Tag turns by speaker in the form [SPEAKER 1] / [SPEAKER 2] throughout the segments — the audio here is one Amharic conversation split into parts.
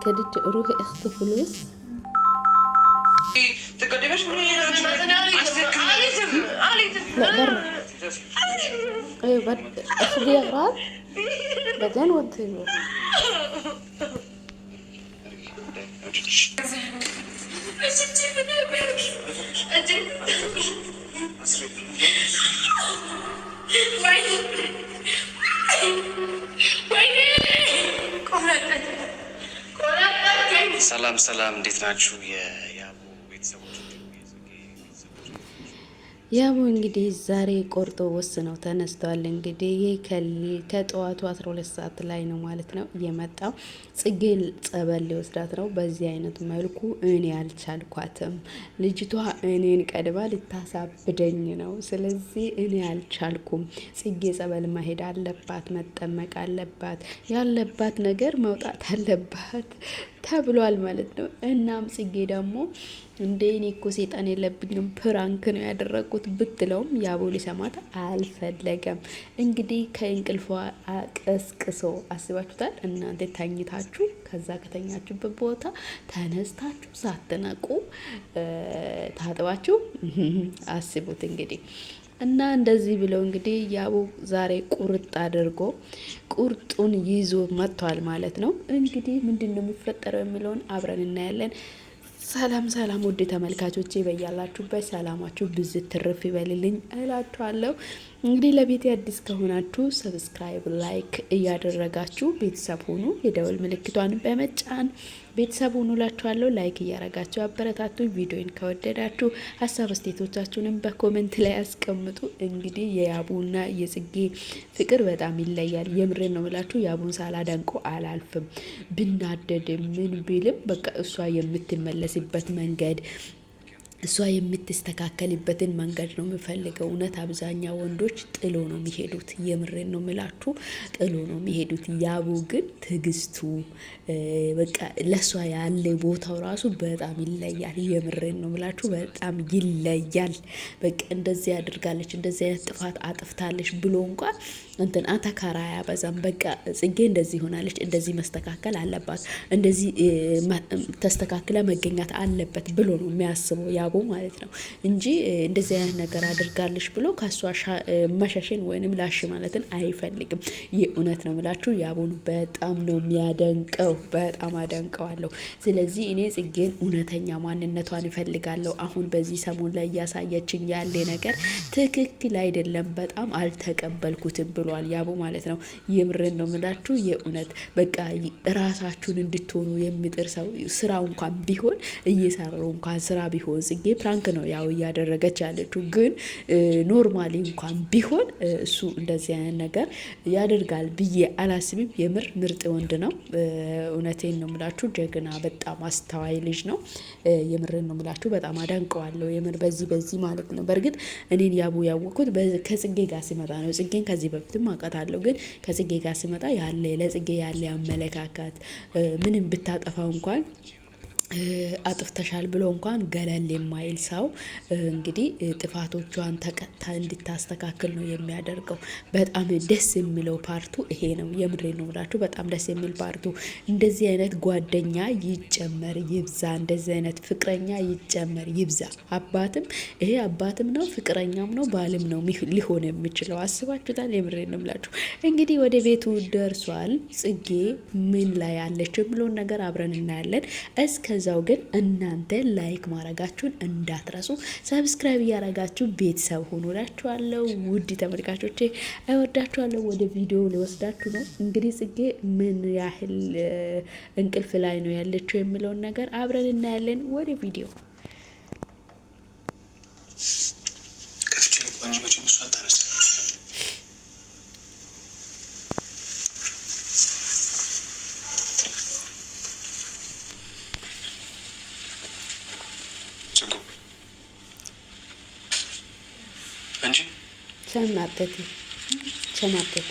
[SPEAKER 1] كدت روحي اخذ فلوس لا برا ايوه بعد اخذي اغراض بعدين ودي
[SPEAKER 2] ሰላም ሰላም፣ እንዴት ናችሁ የያቡ ቤተሰቦች?
[SPEAKER 1] ያቡ እንግዲህ ዛሬ ቆርጦ ወስነው ተነስተዋል። እንግዲህ ከጠዋቱ 12 ሰዓት ላይ ነው ማለት ነው የመጣው። ጽጌ ጸበል ሊወስዳት ነው። በዚህ አይነት መልኩ እኔ አልቻልኳትም፣ ልጅቷ እኔን ቀድባ ልታሳብደኝ ነው። ስለዚህ እኔ አልቻልኩም፣ ጽጌ ጸበል መሄድ አለባት፣ መጠመቅ አለባት፣ ያለባት ነገር መውጣት አለባት ተብሏል ማለት ነው። እናም ጽጌ ደግሞ እንደ እኔ እኮ ሴጣን የለብኝም ፕራንክ ነው ያደረጉት ብትለውም ያቡ ሊሰማት አልፈለገም። እንግዲህ ከእንቅልፏ ቀስቅሶ አስባችሁታል እናንተ ተኝታችሁ፣ ከዛ ከተኛችሁበት ቦታ ተነስታችሁ ሳትነቁ ታጥባችሁ አስቡት እንግዲህ። እና እንደዚህ ብለው እንግዲህ ያቡ ዛሬ ቁርጥ አድርጎ ቁርጡን ይዞ መጥቷል ማለት ነው። እንግዲህ ምንድነው የሚፈጠረው የሚለውን አብረን እናያለን። ሰላም ሰላም ውድ ተመልካቾቼ በያላችሁበት ሰላማችሁ ብዝት ትርፍ ይበልልኝ እላችኋለሁ። እንግዲህ ለቤቴ አዲስ ከሆናችሁ ሰብስክራይብ፣ ላይክ እያደረጋችሁ ቤተሰብ ሁኑ። የደወል ምልክቷን በመጫን ቤተሰብ ሁኑ እላችኋለሁ። ላይክ እያደረጋችሁ አበረታቱ። ቪዲዮን ከወደዳችሁ ሀሳብ አስተያየቶቻችሁንም በኮሜንት ላይ አስቀምጡ። እንግዲህ የያቡና የጽጌ ፍቅር በጣም ይለያል። የምሬን ነው የምላችሁ። ያቡን ሳላደንቆ አላልፍም። ብናደድም ምን ቢልም በቃ እሷ የምትመለስበት መንገድ እሷ የምትስተካከልበትን መንገድ ነው የምፈልገው። እውነት አብዛኛው ወንዶች ጥሎ ነው የሚሄዱት። የምሬን ነው ምላችሁ፣ ጥሎ ነው የሚሄዱት። ያቡ ግን ትዕግስቱ በቃ ለእሷ ያለ ቦታው ራሱ በጣም ይለያል። የምሬን ነው ምላችሁ፣ በጣም ይለያል። በቃ እንደዚህ አድርጋለች፣ እንደዚህ አይነት ጥፋት አጥፍታለች ብሎ እንኳን እንትን አተካራ አያበዛም። በቃ ጽጌ እንደዚህ ሆናለች፣ እንደዚህ መስተካከል አለባት፣ እንደዚህ ተስተካክለ መገኘት አለበት ብሎ ነው የሚያስበው ያቡ ማለት ነው እንጂ እንደዚህ አይነት ነገር አድርጋለች ብሎ ከሷ መሸሽን ወይንም ላሽ ማለትን አይፈልግም። የእውነት ነው ምላችሁ፣ ያቡን በጣም ነው የሚያደንቀው፣ በጣም አደንቀዋለሁ። ስለዚህ እኔ ጽጌን እውነተኛ ማንነቷን ይፈልጋለሁ። አሁን በዚህ ሰሞን ላይ እያሳየችኝ ያለ ነገር ትክክል አይደለም፣ በጣም አልተቀበልኩትም ብሏል ያቡ ማለት ነው። የምሬን ነው ምላችሁ፣ የእውነት በቃ ራሳችሁን እንድትሆኑ የሚጥር ሰው ስራው እንኳን ቢሆን እየሰሩ እንኳን ስራ ቢሆን ጽጌ ፕራንክ ነው ያው እያደረገች ያለችው፣ ግን ኖርማሊ እንኳን ቢሆን እሱ እንደዚህ አይነት ነገር ያደርጋል ብዬ አላስብም። የምር ምርጥ ወንድ ነው። እውነቴን ነው ምላችሁ፣ ጀግና፣ በጣም አስተዋይ ልጅ ነው። የምሬን ነው ምላችሁ፣ በጣም አደንቀዋለሁ የምር በዚህ ማለት ነው። በእርግጥ እኔን ያቡ ያወቅኩት ከጽጌ ጋር ሲመጣ ነው። ጽጌን ከዚህ በፊትም አውቃታለሁ፣ ግን ከጽጌ ጋር ሲመጣ ያለ ለጽጌ ያለ አመለካከት ምንም ብታጠፋው እንኳን አጥፍተሻል ብሎ እንኳን ገለል የማይል ሰው እንግዲህ ጥፋቶቿን ተቀጣ እንድታስተካክል ነው የሚያደርገው። በጣም ደስ የሚለው ፓርቱ ይሄ ነው። የምሬ ነው ብላችሁ በጣም ደስ የሚል ፓርቱ። እንደዚህ አይነት ጓደኛ ይጨመር ይብዛ፣ እንደዚህ አይነት ፍቅረኛ ይጨመር ይብዛ። አባትም ይሄ አባትም ነው፣ ፍቅረኛም ነው፣ ባልም ነው ሊሆን የሚችለው። አስባችሁታል? የምሬ ነው ብላችሁ እንግዲህ ወደ ቤቱ ደርሷል። ጽጌ ምን ላይ አለች የሚለውን ነገር አብረን እናያለን። ከዛው ግን እናንተ ላይክ ማድረጋችሁን እንዳትረሱ፣ ሰብስክራይብ እያደረጋችሁ ቤተሰብ ሆኖ እላችኋለሁ። ውድ ተመልካቾቼ አይወዳችኋለሁ። ወደ ቪዲዮ ሊወስዳችሁ ነው። እንግዲህ ጽጌ ምን ያህል እንቅልፍ ላይ ነው ያለችው የሚለውን ነገር አብረን እናያለን። ወደ ቪዲዮ
[SPEAKER 2] እንጂ
[SPEAKER 1] ሰማበት ቸማጠተ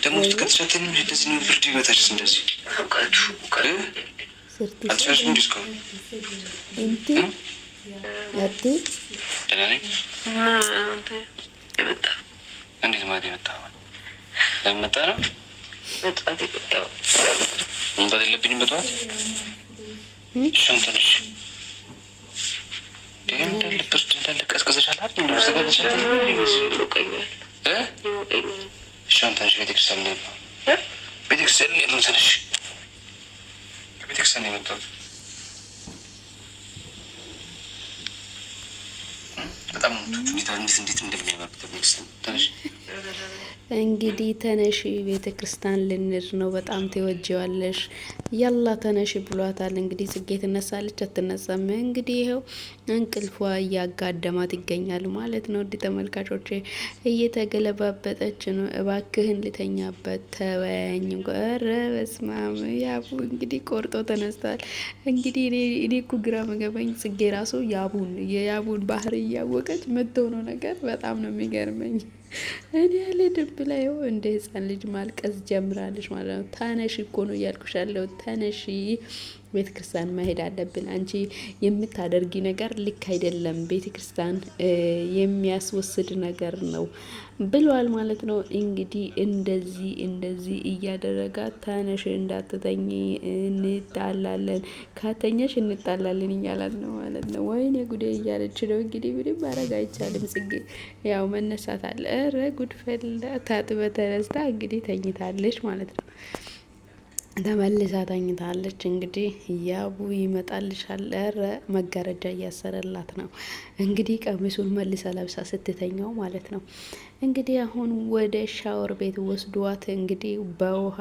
[SPEAKER 2] ደግሞ ከተሸተን እንደዚህ ነው። ብርድ ይመታችስ እንደዚህ አልቻልሽም እንዲ እስካሁን
[SPEAKER 1] እንቲ ያቲ
[SPEAKER 2] ደህና ነኝ። እንዴት ማለት የመጣ ለምን መጣ ነው? መምጣት የለብኝም በጠዋት ሸንተንሽ እንዳለ ብርድ እንዳለ ቀዝቅዘሻል አይደል? ሸንተንሽ ቤተክርስቲያን ነው ቤተክርስቲያን ነው ተነሽ። ከቤተክርስቲያን የመጣሁት በጣም እንዴት እንደሚያመር ቤተክርስቲያን ተነሽ።
[SPEAKER 1] እንግዲህ ተነሺ ቤተ ክርስቲያን ልንሄድ ነው። በጣም ትወጂዋለሽ ያላ ተነሺ ብሏታል። እንግዲህ ጽጌ ትነሳለች አትነሳም? እንግዲህ ይኸው እንቅልፏ እያጋደማት ይገኛል ማለት ነው። እንዲህ ተመልካቾቼ እየተገለባበጠች ነው። እባክህን ልተኛበት ተወኝ። ኧረ በስመ አብ ያቡ እንግዲህ ቆርጦ ተነስቷል። እንግዲህ እኔ እኮ ግራ መገባኝ ጽጌ ራሱ የያቡን ባህሪ እያወቀች የምትሆነው ነገር በጣም ነው የሚገርመኝ። እኔ ያለ ድብ ላይ እንደ ህፃን ልጅ ማልቀስ ጀምራለች ማለት ነው። ተነሺ እኮ ነው እያልኩሽ ያለው ተነሺ፣ ቤተ ክርስቲያን መሄድ አለብን። አንቺ የምታደርጊ ነገር ልክ አይደለም፣ ቤተ ክርስቲያን የሚያስወስድ ነገር ነው ብሏል ማለት ነው። እንግዲህ እንደዚህ እያደረጋት ተነሽ፣ እንዳትተኝ እንጣላለን፣ ካተኛሽ እንጣላለን እያላት ነው ማለት ነው። ወይኔ ጉዴ እያለች ነው እንግዲህ። ምንም ማድረግ አይቻልም። ጽጌ ያው መነሳት አለ። ኧረ ጉድፈላ ታጥበ ተነስታ እንግዲህ ተኝታለች ማለት ነው። ተመልሳ ተኝታለች። እንግዲህ ያቡ ይመጣልሻል። ኧረ መጋረጃ እያሰረላት ነው እንግዲህ ቀሚሱን መልሳ ለብሳ ስትተኛው ማለት ነው። እንግዲህ አሁን ወደ ሻወር ቤት ወስዷት እንግዲህ በውሃ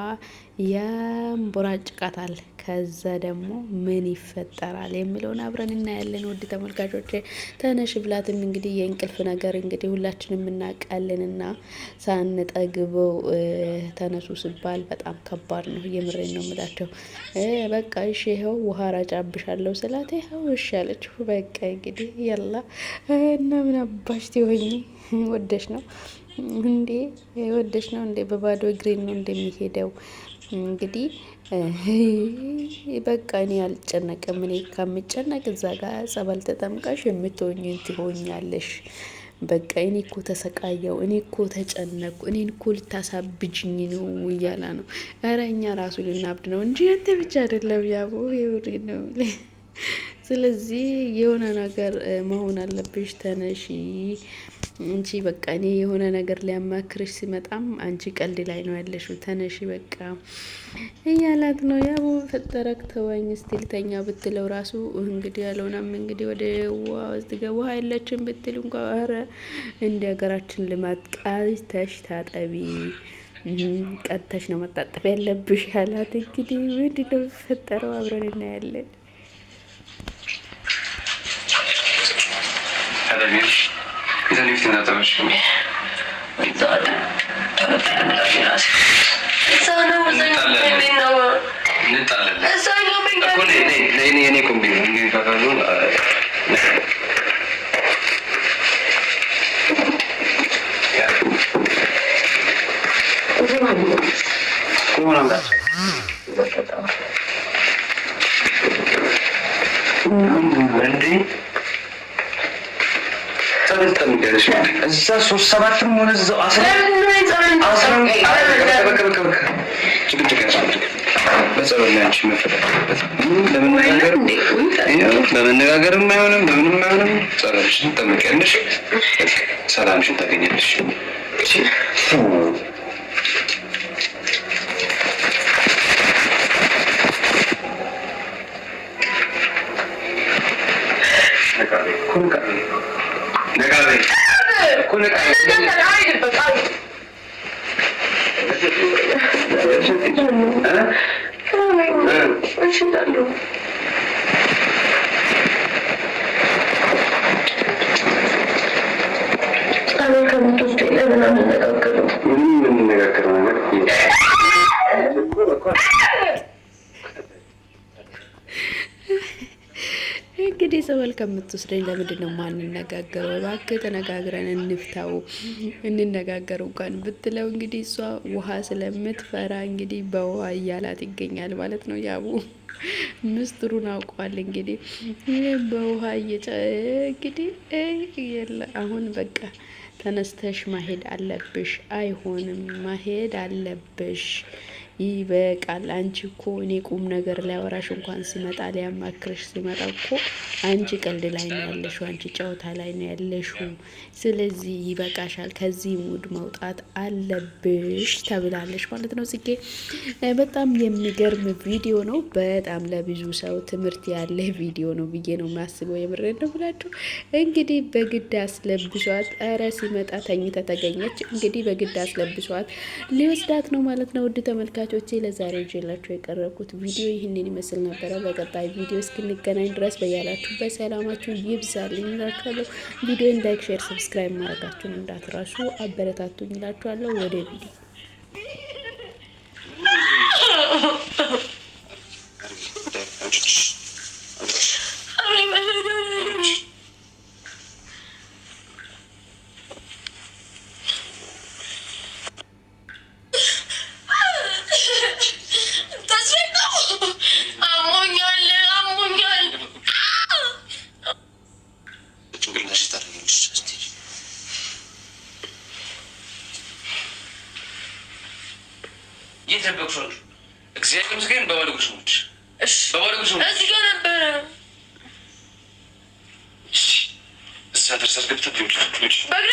[SPEAKER 1] ያንቦራጭቃታል። ከዛ ደግሞ ምን ይፈጠራል የሚለውን አብረን እናያለን። ውድ ተመልካቾች ተነሽ ብላትም እንግዲህ የእንቅልፍ ነገር እንግዲህ ሁላችንም እናውቃለንና ሳንጠግበው ተነሱ ሲባል በጣም ከባድ ነው። የምሬን ነው የምላቸው። በቃ እሺ ይኸው ውሃ ራጫብሻለሁ ስላት ይኸው እሺ አለችው። በቃ እንግዲህ ያላ እና ምን አባሽ ትሆኚ ወደሽ ነው እንዴ? ወደሽ ነው እንዴ? በባዶ እግሬን ነው እንደሚሄደው እንግዲህ በቃ እኔ አልጨነቅም። እኔ ከምጨነቅ እዛ ጋር ጸበል ተጠምቀሽ የምትሆኝን ትሆኛለሽ። በቃ እኔ እኮ ተሰቃየው፣ እኔ እኮ ተጨነቁ፣ እኔን እኮ ልታሳብጅኝ ነው እያላ ነው። ኧረ እኛ ራሱ ልናብድ ነው እንጂ አንተ ብቻ አይደለም ያቦ ይውሪ ነው። ስለዚህ የሆነ ነገር መሆን አለብሽ። ተነሺ እንቺ በቃ እኔ የሆነ ነገር ሊያማክርሽ ሲመጣም አንቺ ቀልድ ላይ ነው ያለሽው። ተነሺ በቃ እያላት ነው። ያቦ ፈጠረክ ተወኝ እስቲ ልተኛ ብትለው ራሱ እንግዲህ ያለውናም እንግዲህ ወደ ውሃ የለችም ብትል እንኳ ኧረ እንደ ሀገራችን ልማት ቀድተሽ ታጠቢ፣ ቀድተሽ ነው መታጠብ ያለብሽ ያላት። እንግዲህ ምንድን ነው የሚፈጠረው አብረን እናያለን።
[SPEAKER 2] እዛ 3-7 ሆነ እዛው በመነጋገርም አይሆንም በምንም አይሆንም። ጸበልሽን ትጠመቂያለሽ፣ ሰላምሽን ታገኛለሽ።
[SPEAKER 1] እንግዲህ ሰበል ከምትወስደኝ ለምንድን ነው ማንነጋገረው? እባክህ ተነጋግረን እንፍታው፣ እንነጋገር እንኳን ብትለው እንግዲህ እሷ ውሃ ስለምትፈራ እንግዲህ በውሃ እያላት ይገኛል ማለት ነው። ያቡ ምስጢሩን አውቋል። እንግዲህ በውሃ እንግዲህ የለ አሁን በቃ ተነስተሽ ማሄድ አለብሽ። አይሆንም፣ ማሄድ አለብሽ። ይበቃል። አንቺ እኮ እኔ ቁም ነገር ሊያወራሽ እንኳን ሲመጣ ሊያማክርሽ ሲመጣ እኮ አንቺ ቀልድ ላይ ነው ያለሽው፣ አንቺ ጨዋታ ላይ ነው ያለሽው። ስለዚህ ይበቃሻል፣ ከዚህ ሙድ መውጣት አለብሽ ተብላለሽ ማለት ነው። ጽጌ በጣም የሚገርም ቪዲዮ ነው። በጣም ለብዙ ሰው ትምህርት ያለ ቪዲዮ ነው ብዬ ነው የማስበው። የምሬን ነው ብላችሁ እንግዲህ በግድ አስለብሷት። ኧረ ሲመጣ ተኝታ ተገኘች። እንግዲህ በግድ አስለብሷት ሊወስዳት ነው ማለት ነው። ውድ ተመልካቾቼ ለዛሬ ይዤላችሁ የቀረብኩት ቪዲዮ ይህንን ይመስል ነበረ። በቀጣይ ቪዲዮ እስክንገናኝ ድረስ በያላችሁበት ሰላማችሁን ይብዛልኝ እላችኋለሁ። ቪዲዮን ላይክ፣ ሼር፣ ሰብስክራይብ ማድረጋችሁን እንዳትረሱ። አበረታቱኝ እላችኋለሁ። ወደ ቪዲዮ
[SPEAKER 2] እየጠበቅሽው እግዚአብሔር ይመስገን። በባለጉሽ ነው። እሺ በባለጉሽ ነው። እዚህ ጋር ነበረ። እሺ እዛ ደርሰሽ ገብተሽ ልጅ በግሬ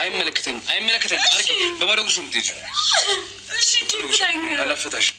[SPEAKER 2] አይመለከተኝም። በባለጉሽ ነው የምትሄጂው። እሺ አልፈታሽም።